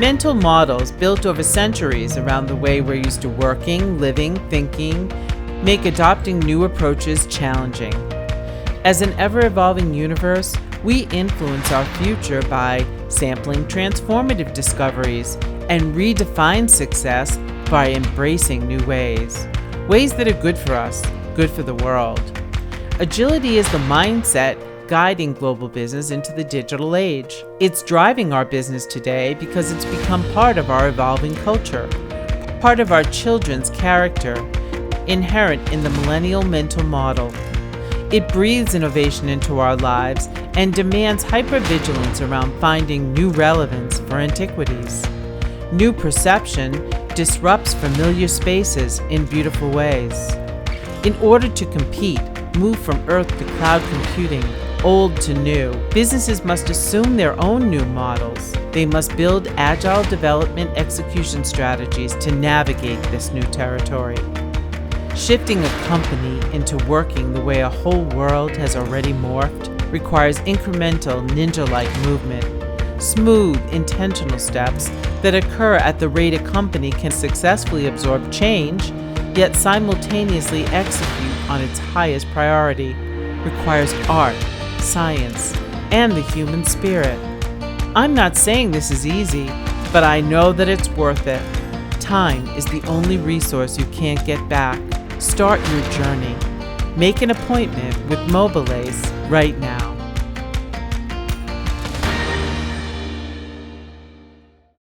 Mental models built over centuries around the way we're used to working, living, thinking, make adopting new approaches challenging. As an ever-evolving universe, we influence our future by sampling transformative discoveries and redefine success by embracing new ways that are good for us, good for the world. Agility is the mindset guiding global business into the digital age. It's driving our business today because it's become part of our evolving culture, part of our children's character, inherent in the millennial mental model. It breathes innovation into our lives and demands hypervigilance around finding new relevance for antiquities. New perception disrupts familiar spaces in beautiful ways. In order to compete, move from earth to cloud computing, old to new, businesses must assume their own new models. They must build agile development execution strategies to navigate this new territory. Shifting a company into working the way a whole world has already morphed requires incremental ninja-like movement, smooth, intentional steps that occur at the rate a company can successfully absorb change, yet simultaneously execute on its highest priority, requires art, science, and the human spirit. I'm not saying this is easy, but I know that it's worth it. Time is the only resource you can't get back. Start your journey. Make an appointment with MobileLACE right now.